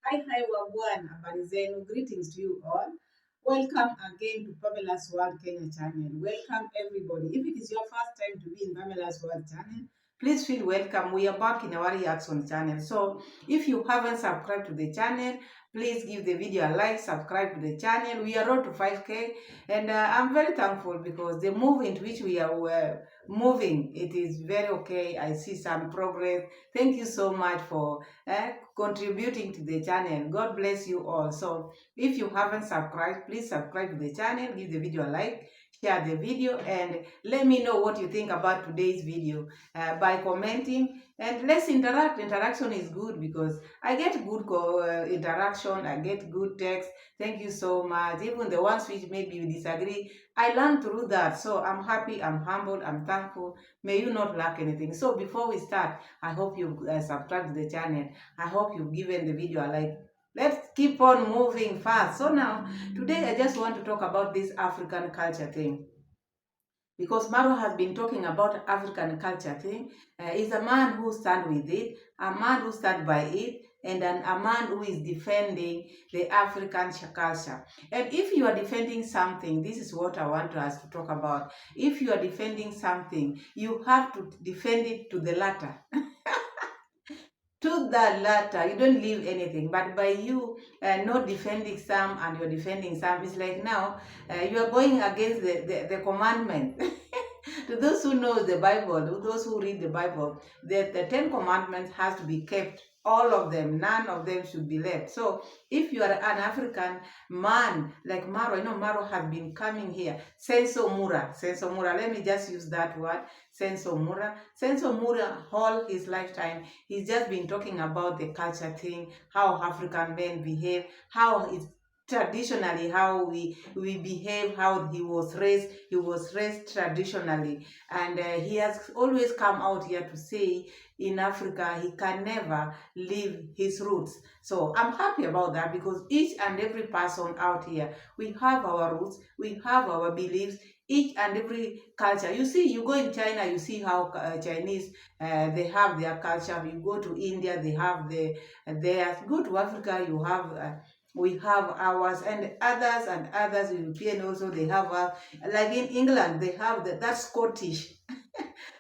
Hi, Wagwan, habari zenu. Greetings to you all. Welcome again to PAMELA'S World Kenya channel. Welcome everybody. If it is your first time to be in PAMELA'S World channel, please feel welcome. We are back in our reaction channel. So if you haven't subscribed to the channel, please give the video a like, subscribe to the channel. We are road to 5K, and I'm very thankful because the move into which we are moving, it is very okay. I see some progress. Thank you so much for contributing to the channel. God bless you all. So if you haven't subscribed, please subscribe to the channel, give the video a like, share the video, and let me know what you think about today's video by commenting, and let's interact. Interaction is good because I get good interaction, I get good text. Thank you so much. Even the ones which maybe you disagree, I learned through that. So I'm happy, I'm humbled, I'm thankful. May you not lack anything. So before we start, I hope you subscribe to the channel. I hope you've given the video a like. Let's keep on moving fast. So now, today I just want to talk about this African culture thing. Because Maro has been talking about African culture thing. He's a man who stands with it, a man who stands by it, and a man who is defending the African culture. And if you are defending something, this is what I want us to talk about. If you are defending something, you have to defend it to the latter. To the latter, you don't leave anything. But by you not defending some and you're defending some, it's like now you are going against the commandment. To those who know the Bible, to those who read the Bible, the Ten Commandments has to be kept. All of them, none of them should be left. So if you are an African man like Maro, Maro has been coming here. Senso Mura, let me just use that word, Senso Mura, all his lifetime, he's just been talking about the culture thing, how African men behave, how it's traditionally how we behave, how he was raised traditionally, and he has always come out here to say in Africa he can never leave his roots. So I'm happy about that because each and every person out here, we have our roots, we have our beliefs, each and every culture. You see, you go in China, you see how Chinese they have their culture. You go to India, they have theirs. Go to Africa, you have we have ours, and others European also, they have like in England they have that Scottish.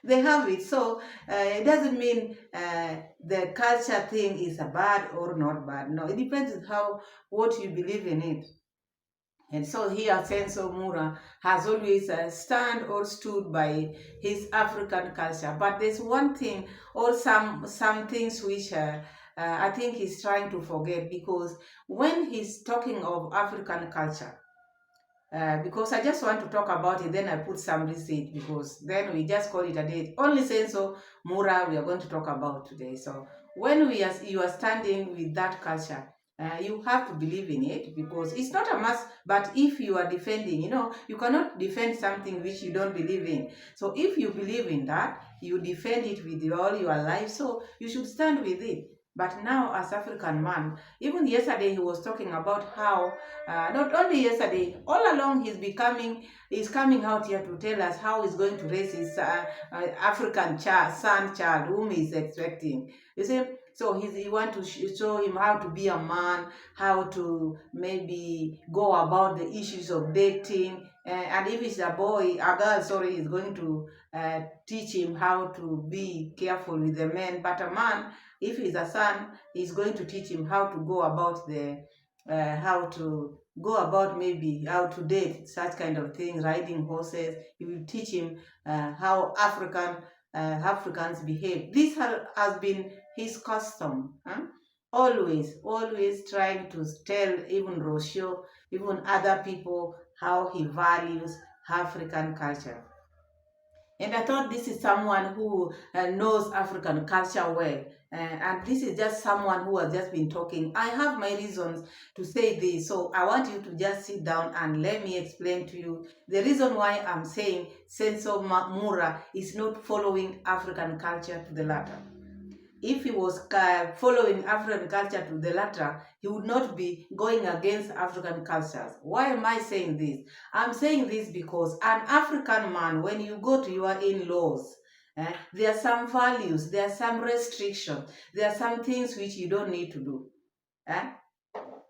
They have it. So it doesn't mean the culture thing is a bad or not bad. No, it depends on how what you believe in it. And so here, Senso Mura has always stand or stood by his African culture. But there's one thing or some things which I think he's trying to forget, because when he's talking of African culture, because I just want to talk about it, then I put some receipt, because then we just call it a day. Only Senso Mura we are going to talk about today. So when you are standing with that culture, you have to believe in it, because it's not a must. But if you are defending, you cannot defend something which you don't believe in. So if you believe in that, you defend it with all your life. So you should stand with it. But now, as African man, even yesterday he was talking about how not only yesterday, all along he's coming out here to tell us how he's going to raise his African child whom he's expecting. You see, so he want to show him how to be a man, how to maybe go about the issues of dating, and if it's a girl, sorry, he's going to teach him how to be careful with the men. But a man, if he's a son, he's going to teach him how to go about how to go about maybe how to date, such kind of things, riding horses. He will teach him how Africans behave. This has been his custom. Huh? Always trying to tell even Rocio, even other people, how he values African culture. And I thought this is someone who knows African culture well. And this is just someone who has just been talking. I have my reasons to say this. So I want you to just sit down and let me explain to you the reason why I'm saying Senso Mura is not following African culture to the latter. If he was following African culture to the latter, he would not be going against African cultures. Why am I saying this? I'm saying this because an African man, when you go to your in-laws, there are some values, there are some restrictions, there are some things which you don't need to do. eh,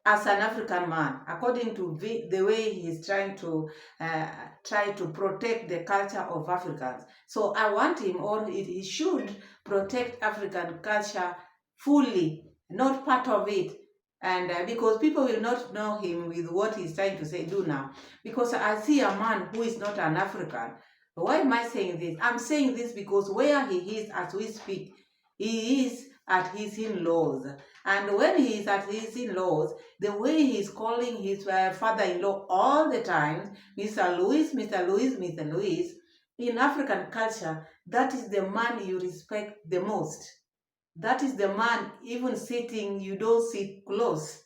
as an African man, according to the way he's uh, try to protect the culture of Africans. So I want him, or he should protect African culture fully, not part of it. And because people will not know him with what he's trying to say, do now. Because I see a man who is not an African. Why am I saying this? I'm saying this because where he is as we speak, he is at his in-laws. And when he is at his in-laws, the way he's calling his father-in-law all the time, Mr. Louis, Mr. Louis, Mr. Louis, in African culture, that is the man you respect the most. That is the man, even sitting, you don't sit close.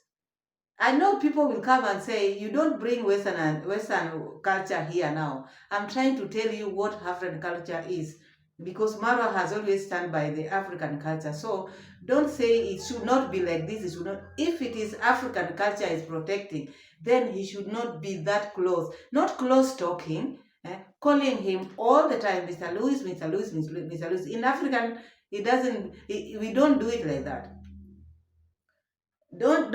I know people will come and say, you don't bring Western culture here now. I'm trying to tell you what African culture is. Because Marwa has always stand by the African culture. So don't say it should not be like this. It should not. If it is African culture is protecting, then he should not be that close. Not close talking, calling him all the time, Mr. Louis, Mr. Louis, Mr. Louis. In African, it doesn't. We don't do it like that. Don't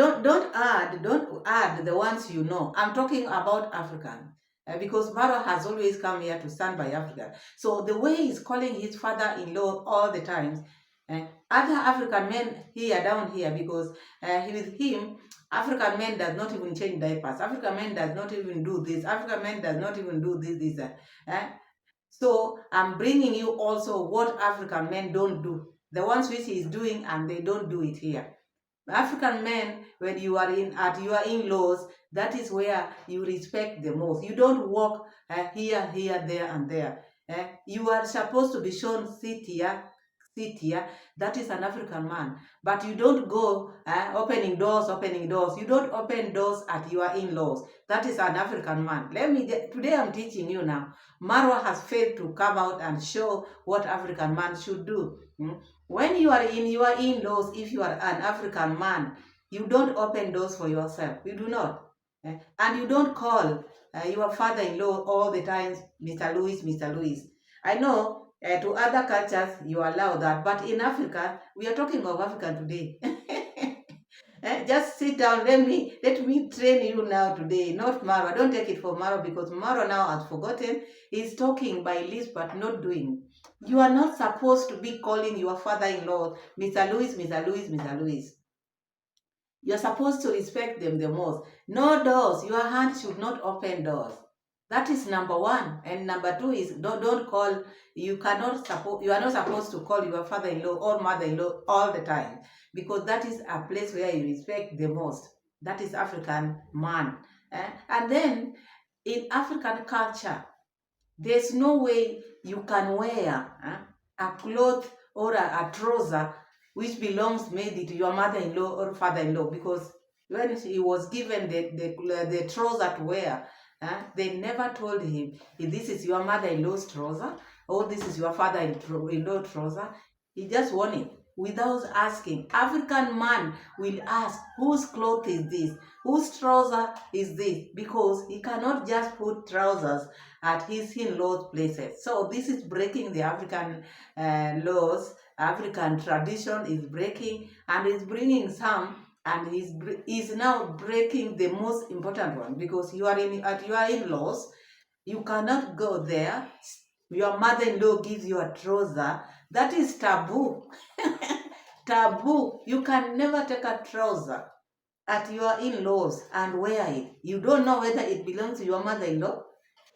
add the ones you know. I'm talking about African. Because Maro has always come here to stand by Africa. So the way he's calling his father-in-law all the time, other African men here down here, because with him, African men does not even change diapers. African men does not even do this. African men does not even do this. So I'm bringing you also what African men don't do. The ones which he is doing and they don't do it here. African men, when you are in at your in-laws, that is where you respect the most. You don't walk here, there, and there. You are supposed to be shown sit here. That is an African man. But you don't go opening doors, opening doors. You don't open doors at your in-laws. That is an African man. Today I'm teaching you now. Marwa has failed to come out and show what African man should do. When you are in your in-laws, if you are an African man, you don't open doors for yourself. You do not. And you don't call your father-in-law all the time, Mr. Louis, Mr. Louis. I know to other cultures you allow that, but in Africa, we are talking of Africa today. Just sit down. Let me train you now today, not Maro. Don't take it for Maro because Maro now has forgotten. He's talking by lips but not doing. You are not supposed to be calling your father-in-law Mr. Louis, Mr. Louis, Mr. Louis. You're supposed to respect them the most. No doors. Your hand should not open doors. That is number one. And number two is don't call. You are not supposed to call your father-in-law or mother-in-law all the time because that is a place where you respect the most. That is African man. And then in African culture, there's no way you can wear a cloth or a trouser which belongs maybe to your mother-in-law or father-in-law because when he was given the trouser to wear, they never told him if this is your mother-in-law's trouser or this is your father-in-law trouser. He just wore it without asking. African man will ask, whose cloth is this? Whose trouser is this? Because he cannot just put trousers at his in-laws' places. So this is breaking the African laws. African tradition is breaking and is bringing some and is now breaking the most important one because you are at your in-laws. You cannot go there. Your mother-in-law gives you a trouser. That is taboo. Taboo. You can never take a trouser at your in-laws and wear it. You don't know whether it belongs to your mother-in-law.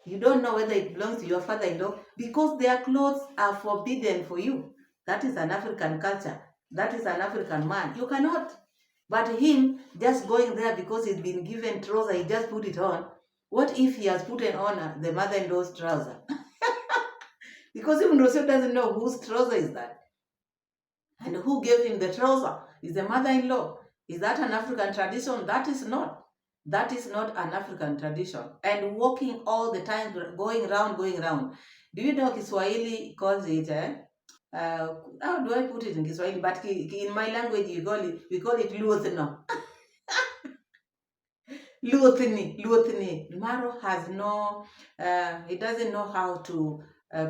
You don't know whether it belongs to your father-in-law because their clothes are forbidden for you. That is an African culture. That is an African man. You cannot. But him just going there because he's been given trouser, he just put it on. What if he has put it on the mother-in-law's trouser? Because even Rousseau doesn't know whose trouser is that. And who gave him the trouser? Is the mother-in-law. Is that an African tradition? That is not. That is not an African tradition. And walking all the time, going round. Do you know Kiswahili calls it, how do I put it in Kiswahili? But in my language, we call it luothno. Luothni. Maro has no, he doesn't know how to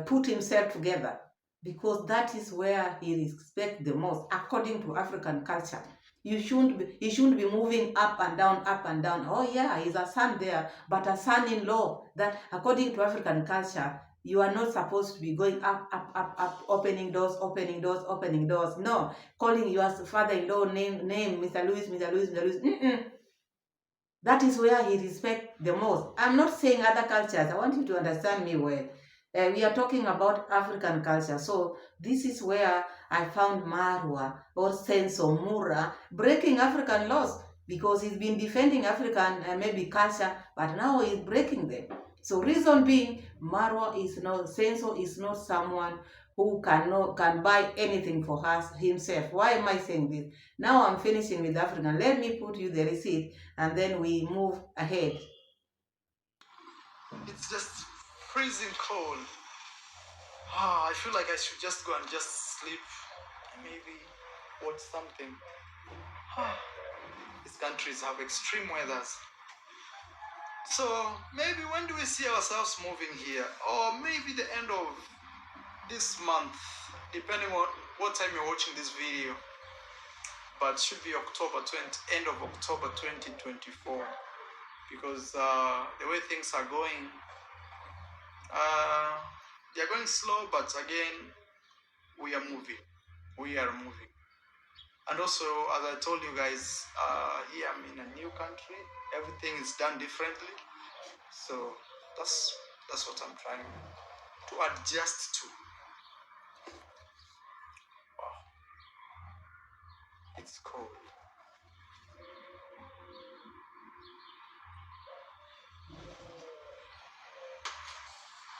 put himself together because that is where he respects the most according to African culture. He shouldn't be moving up and down, up and down. Oh yeah, he's a son there, but a son-in-law that, according to African culture, you are not supposed to be going up, up, up, up, opening doors, opening doors, opening doors. No, calling your father-in-law name, Mr. Louis, Mr. Louis, Mr. Louis. That is where he respects the most. I'm not saying other cultures. I want you to understand me well. We are talking about African culture. So this is where I found Marwa or Senso Mura breaking African laws, because he's been defending African maybe culture, but now he's breaking them. So reason being, Marwa is not, Senso is not someone who can buy anything for himself. Why am I saying this? Now I'm finishing with African. Let me put you the receipt and then we move ahead. It's just freezing cold. I feel like I should just go and just sleep. Maybe watch something. These countries have extreme weathers. So maybe when do we see ourselves moving here? Or maybe the end of this month, depending on what time you're watching this video. But it should be end of October 2024. Because the way things are going, they're going slow, but again, we are moving. And also, as I told you guys, here I'm in a new country. Everything is done differently. So that's what I'm trying to adjust to. Wow. It's cold.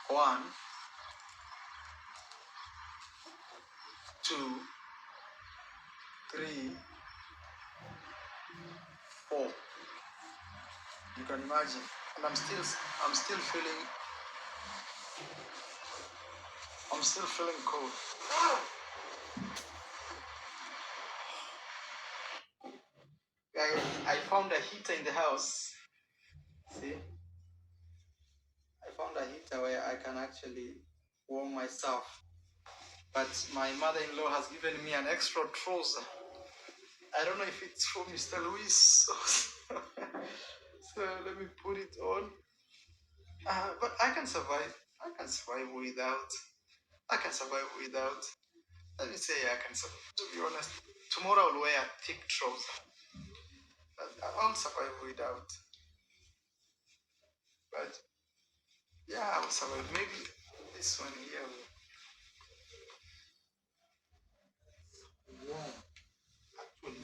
One, two, three, four. You can imagine. And I'm still feeling cold. I found a heater in the house. See? I found a heater where I can actually warm myself. But my mother-in-law has given me an extra trouser. I don't know if it's from Mr. Louis. So let me put it on. But I can survive. I can survive without. Let me say I can survive. To be honest, tomorrow I'll wear a thick trouser. I'll survive without. But yeah, I will survive. Maybe this one here will. Warm. Actually,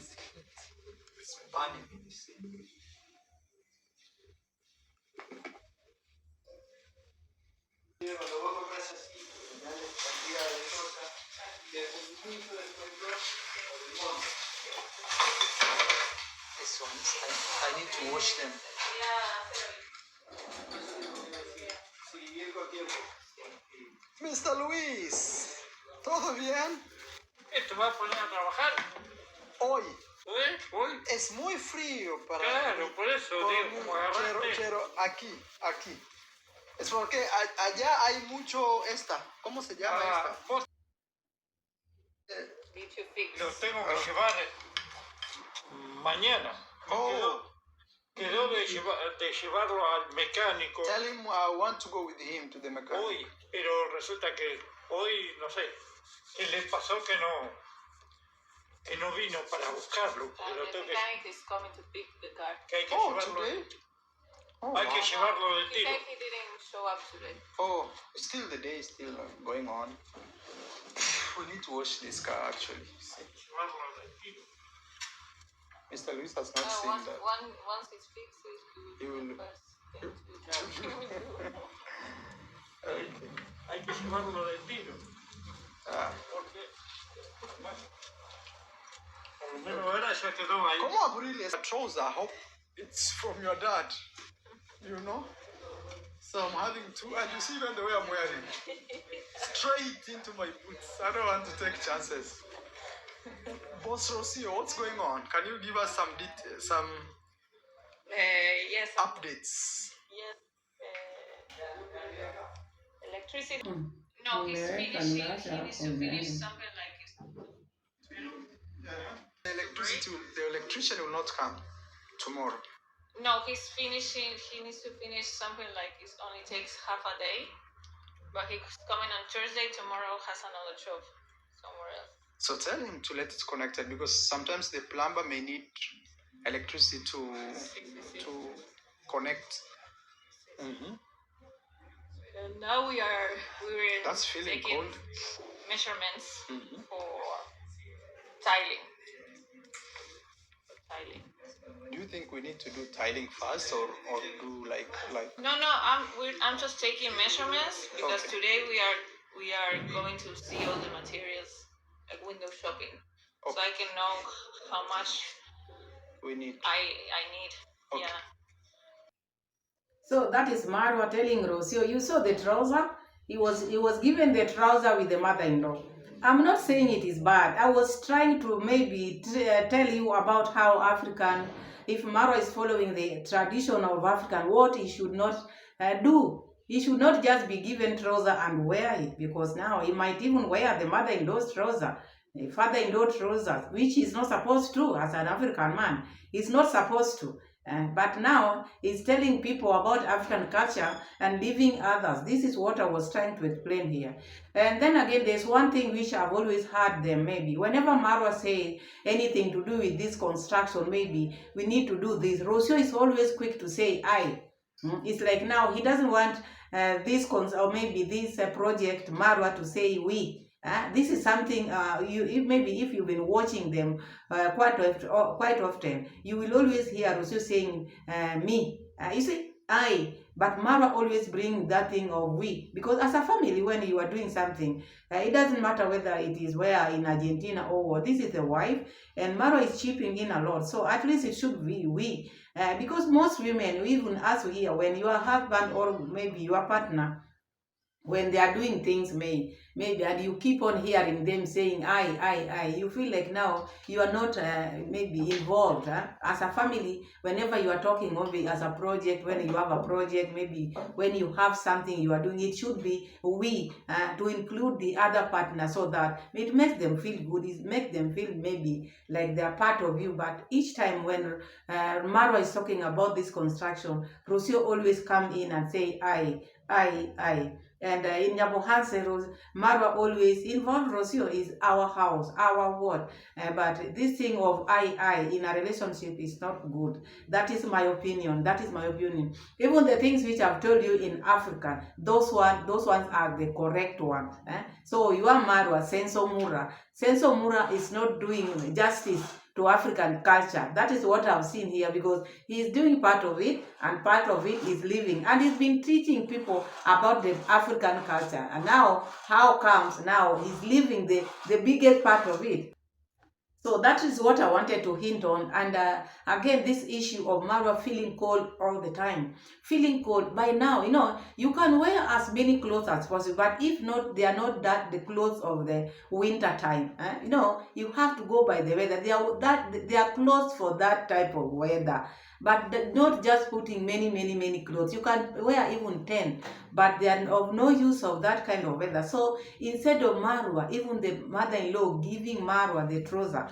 it's burning me, you see. These ones, I need to wash them. Mr. Luis, ¿todo bien? ¿Te vas a poner a trabajar? Hoy. Hoy. Es muy frío para Claro, por eso digo, como agarraste. Quiero aquí. Es porque allá hay mucho ¿cómo se llama esta? Vos lo tengo que llevar mañana. Quedó de llevarlo al mecánico. Tell him I want to go with him to the mechanic. Hoy, pero resulta que hoy, no sé, ¿qué le pasó que no vino para buscarlo? The mechanic is coming to pick the car. Que hay que llevarlo. Today? Hay que llevarlo de He tiro. said he didn't show up today. Still the day is still going on. We need to wash this car actually. Llevarlo de tiro. Mr. Luis has not seen that. Once it's fixed, He will. Okay. Hay que llevarlo de tiro. Porque, bueno, por lo menos ahora ya quedó ahí. ¿Cómo abrirle esa trouser? I hope it's from your dad. You know? So I'm having two, and you see even the way I'm wearing. Straight into my boots. I don't want to take chances. Boss Rocio, what's going on? Can you give us some yes. updates? Yes. Electricity. No, he's finishing. He needs to finish something like The electrician will not come tomorrow. No, he's finishing. He needs to finish something like it only takes half a day. But he's coming on Thursday. Tomorrow has another job somewhere else. So tell him to let it connected, because sometimes the plumber may need electricity to connect. And now we were That's feeling taking cold. measurements for tiling. Do you think we need to do tiling first, or do like? No, I'm just taking measurements because today we are going to see all the materials, like window shopping, so I can know how much we need. I need. Okay. Yeah. So that is Marwa telling Rocio, you saw the trouser? He was given the trouser with the mother-in-law. I'm not saying it is bad. I was trying to maybe tell you about how African, if Marwa is following the tradition of African, what he should not do. He should not just be given trouser and wear it, because now he might even wear the mother-in-law's trouser, the father-in-law trousers, which he's not supposed to as an African man. He's not supposed to. But now he's telling people about African culture and leaving others. This is what I was trying to explain here. And then again, there's one thing which I've always heard them maybe. Whenever Marwa say anything to do with this construction, maybe we need to do this, Rocio is always quick to say, I. It's like now he doesn't want this or maybe this project, Marwa, to say we. This is something maybe if you've been watching them quite often, you will always hear Rocio saying me. You see, I. But Marwa always bring that thing of we, because as a family, when you are doing something, it doesn't matter whether it is where in Argentina or what. This is the wife, and Marwa is chipping in a lot. So at least it should be we, because most women, even us here, when your husband or maybe your partner, when they are doing things maybe and you keep on hearing them saying I, you feel like now you are not maybe involved as a family. Whenever you are talking maybe as a project, when you have a project, maybe when you have something you are doing, it should be we, to include the other partner, so that it makes them feel good. It makes them feel maybe like they are part of you. But each time when Marwa is talking about this construction, Rocio always come in and say I. And in Nyabohanse, Marwa always involved Rocio is our house, our what. But this thing of I in a relationship is not good. That is my opinion. Even the things which I've told you in Africa, those ones are the correct ones. So you are Marwa, Senso Mura is not doing justice to African culture. That is what I've seen here, because he is doing part of it and part of it is living, and he's been teaching people about the African culture. And now, how comes now he's living the biggest part of it? So that is what I wanted to hint on. And again, this issue of Marwa feeling cold all the time. Feeling cold. By now, you can wear as many clothes as possible. But if not, they are not the clothes of the winter time. You have to go by the weather. They are clothes for that type of weather. But not just putting many clothes. You can wear even 10, but they are of no use of that kind of weather. So instead of Marwa, even the mother-in-law giving Marwa the trouser,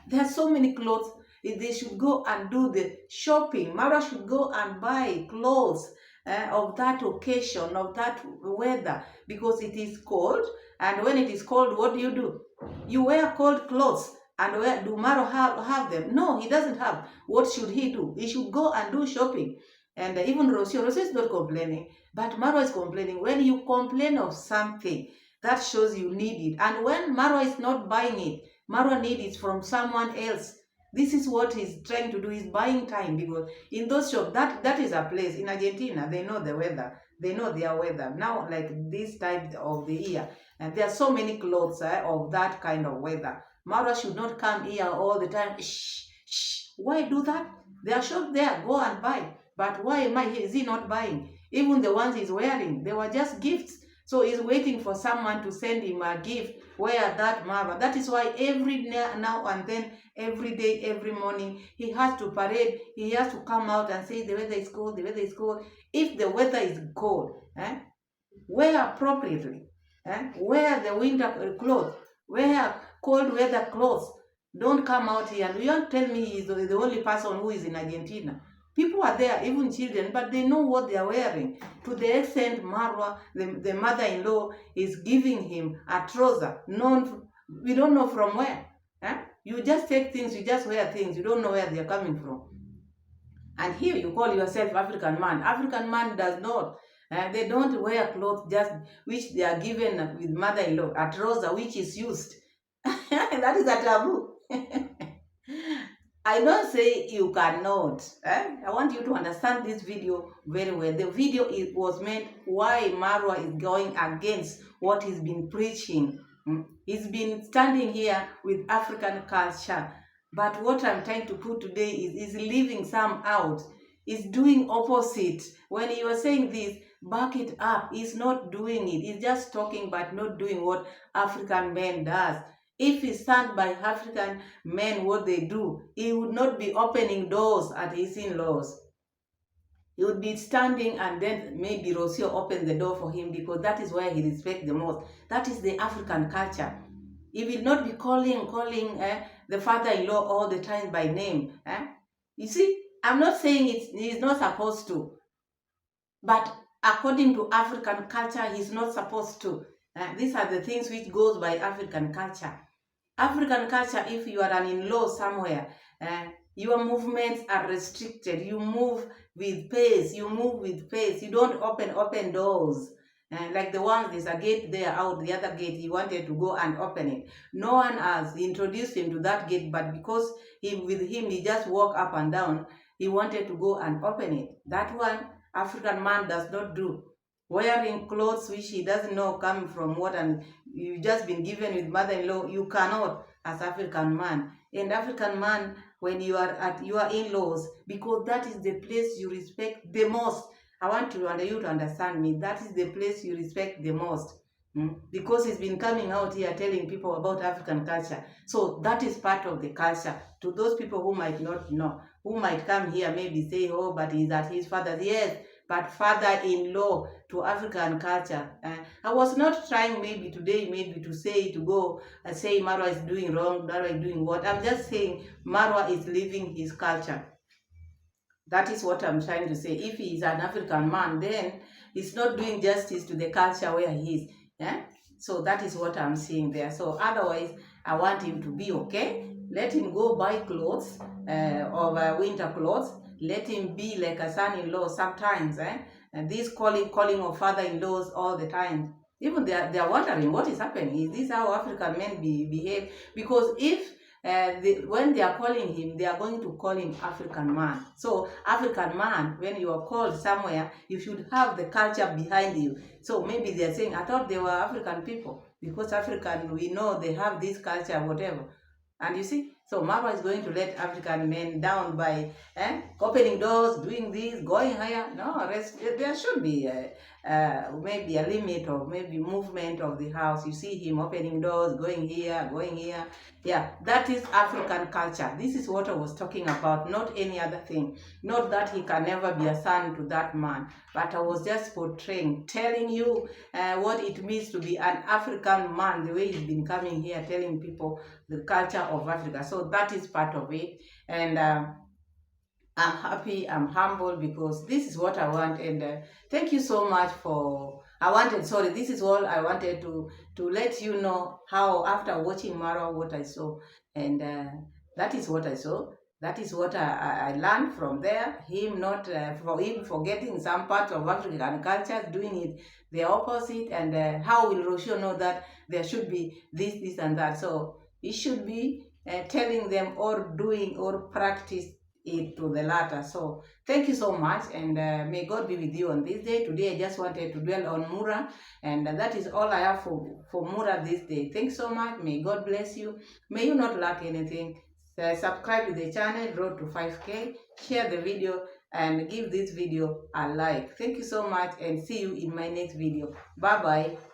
there are so many clothes. They should go and do the shopping. Marwa should go and buy clothes of that occasion, of that weather, because it is cold. And when it is cold, what do? You wear cold clothes. And where do Marwa have them? No, he doesn't have. What should he do? He should go and do shopping. And even Rocio is not complaining, but Marwa is complaining. When you complain of something, that shows you need it. And when Marwa is not buying it, Marwa needs it from someone else. This is what he's trying to do. He's buying time, because in those shops, that is a place. In Argentina, they know the weather. They know their weather. Now, like this time of the year, and there are so many clothes of that kind of weather. Marwa should not come here all the time. Shh. Why do that? There are shops there. Go and buy. But why is he not buying? Even the ones he's wearing, they were just gifts. So he's waiting for someone to send him a gift. Wear that Marwa. That is why every now and then, every day, every morning, he has to parade. He has to come out and say the weather is cold, the weather is cold. If the weather is cold, wear appropriately. Wear the winter clothes. Wear cold weather clothes. Don't come out here and you don't tell me he's the only person who is in Argentina. People are there, even children, but they know what they are wearing. To the extent Marwa, the mother-in-law, is giving him a trouser, we don't know from where. You just take things, you just wear things, you don't know where they're coming from. And here you call yourself African man. African man does not. They don't wear clothes just which they are given with mother-in-law, a trouser which is used. That is a taboo. I don't say you cannot. I want you to understand this video very well. The video was meant why Marwa is going against what he's been preaching. He's been standing here with African culture. But what I'm trying to put today is leaving some out. Is doing opposite. When you are saying this, back it up. He's not doing it. He's just talking but not doing what African men does. If he stand by African men what they do, he would not be opening doors at his in-laws. He would be standing and then maybe Rocio open the door for him because that is where he respects the most. That is the African culture. He will not be calling the father-in-law all the time by name. You see, I'm not saying he's not supposed to. But according to African culture, he's not supposed to. These are the things which goes by African culture. African culture, if you are an in-law somewhere, your movements are restricted. You move with pace. You move with pace. You don't open doors. Like the one, there's a gate there out, the other gate, he wanted to go and open it. No one has introduced him to that gate, but because he just walk up and down, he wanted to go and open it. That one, African man does not do. Wearing clothes which he doesn't know coming from what, and you've just been given with mother-in-law, you cannot as African man. And African man, when you are at your in-laws, because that is the place you respect the most. I want you to understand me. That is the place you respect the most. Because he's been coming out here telling people about African culture. So that is part of the culture. To those people who might not know, who might come here maybe say, oh, but he's at his father's. Yes, but father-in-law to African culture. I was not trying maybe today to say, to go and say Marwa is doing wrong, Marwa is doing what. I'm just saying Marwa is living his culture. That is what I'm trying to say. If he is an African man, then he's not doing justice to the culture where he is. So that is what I'm saying there. So otherwise, I want him to be okay. Let him go buy clothes, of winter clothes. Let him be like a son-in-law sometimes. And this calling of father-in-laws all the time. Even they are wondering what is happening. Is this how African men behave? Because if when they are calling him, they are going to call him African man. So African man, when you are called somewhere, you should have the culture behind you. So maybe they are saying, I thought they were African people. Because African, we know they have this culture, whatever. And you see, so Marwa is going to let African men down by opening doors, doing this, going higher. No, there should be maybe a limit of maybe movement of the house. You see him opening doors, going here, going here. Yeah, that is African culture. This is what I was talking about, not any other thing. Not that he can never be a son to that man, but I was just portraying, telling you what it means to be an African man, the way he's been coming here, telling people the culture of Africa. So that is part of it. And I'm happy, I'm humble because this is what I want. And thank you so much for... this is all I wanted to let you know how after watching Marwa what I saw. And that is what I saw. That is what I learned from there. For him forgetting some part of African culture, doing it the opposite. And how will Rocio know that there should be this and that? So he should be telling them or doing or practice it to the latter. So thank you so much, and may God be with you on this day. Today I just wanted to dwell on Mura, and that is all I have for Mura this day. Thanks so much. May God bless you. May you not lack anything. Subscribe to the channel, road to 5K, share the video, and give this video a like. Thank you so much, and see you in my next video. Bye bye.